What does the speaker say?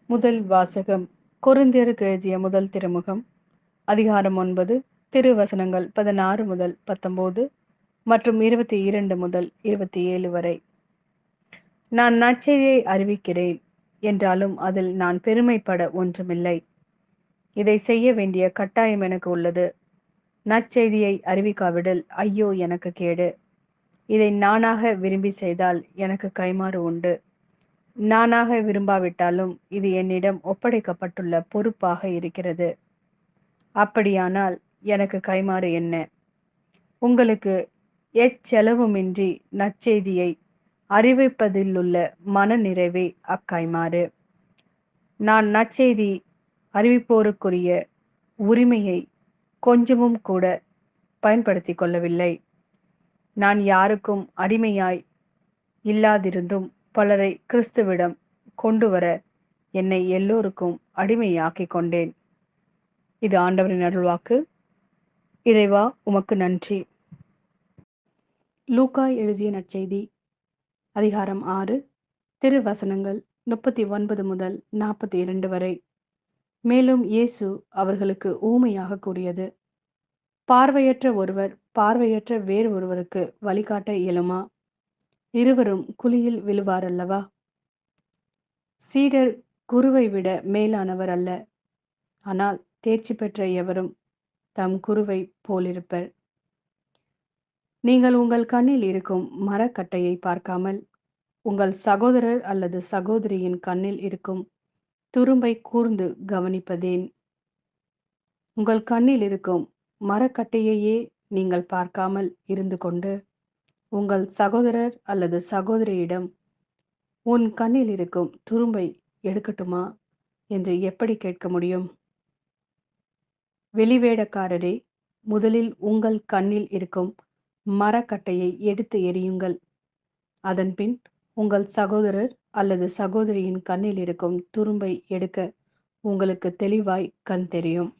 முதல் வாசகம் கொரிந்தியருக்கு எழுதிய முதல் திருமுகம் அதிகாரம் 9 திருவசனங்கள் 16 முதல் 19 மற்றும் 22 முதல் 27 வரை. நான் நற்செய்தியை அறிவிக்கிறேன் என்றாலும் அதில் நான் பெருமைப்பட ஒன்றுமில்லை. இதை செய்ய வேண்டிய கட்டாயம் எனக்கு உள்ளது. நற்செய்தியை அறிவிக்காவிடில் ஐயோ எனக்கு கேடு. இதை நானாக விரும்பி செய்தால் எனக்கு கைமாறு உண்டு. நானாக விரும்பாவிட்டாலும் இது என்னிடம் ஒப்படைக்கப்பட்டுள்ள பொறுப்பாக இருக்கிறது. அப்படியானால் எனக்கு கைமாறு என்ன? உங்களுக்கு எச்செலவுமின்றி நற்செய்தியை அறிவிப்பதிலுள்ள மன நிறைவே அக்கைமாறு. நான் நற்செய்தி அறிவிப்போருக்குரிய உரிமையை கொஞ்சமும் கூட பயன்படுத்தி கொள்ளவில்லை. நான் யாருக்கும் அடிமையாய் இல்லாதிருந்தும் பலரை கிறிஸ்துவிடம் கொண்டு வர என்னை எல்லோருக்கும் அடிமையாக்கிக் கொண்டேன். இது ஆண்டவரின் அருள்வாக்கு. இறைவா உமக்கு நன்றி. லூக்கா எழுதிய நற்செய்தி அதிகாரம் 6 திருவசனங்கள் 39 முதல் 42 வரை. மேலும் இயேசு அவர்களுக்கு ஊமையாக கூறியது: பார்வையற்ற ஒருவர் பார்வையற்ற வேறு ஒருவருக்கு வழிகாட்ட இயலுமா? இருவரும் குழியில் விழுவாரல்லவா? சீடர் குருவை விட மேலானவர் அல்ல. ஆனால் தேர்ச்சி பெற்ற எவரும் தம் குருவை போலிருப்பர். நீங்கள் உங்கள் கண்ணில் இருக்கும் மரக்கட்டையை பார்க்காமல் உங்கள் சகோதரர் அல்லது சகோதரியின் கண்ணில் இருக்கும் துரும்பை கூர்ந்து கவனிப்பதேன்? உங்கள் கண்ணில் இருக்கும் மரக்கட்டையையே நீங்கள் பார்க்காமல் இருந்து கொண்டு உங்கள் சகோதரர் அல்லது சகோதரியிடம் உன் கண்ணில் இருக்கும் துரும்பை எடுக்கட்டுமா என்று எப்படி கேட்க முடியும்? வெளிவேடக்காரரே, முதலில் உங்கள் கண்ணில் இருக்கும் மரக்கட்டையை எடுத்து எறியுங்கள். அதன்பின் உங்கள் சகோதரர் அல்லது சகோதரியின் கண்ணில் இருக்கும் துரும்பை எடுக்க உங்களுக்கு தெளிவாய் கண் தெரியும்.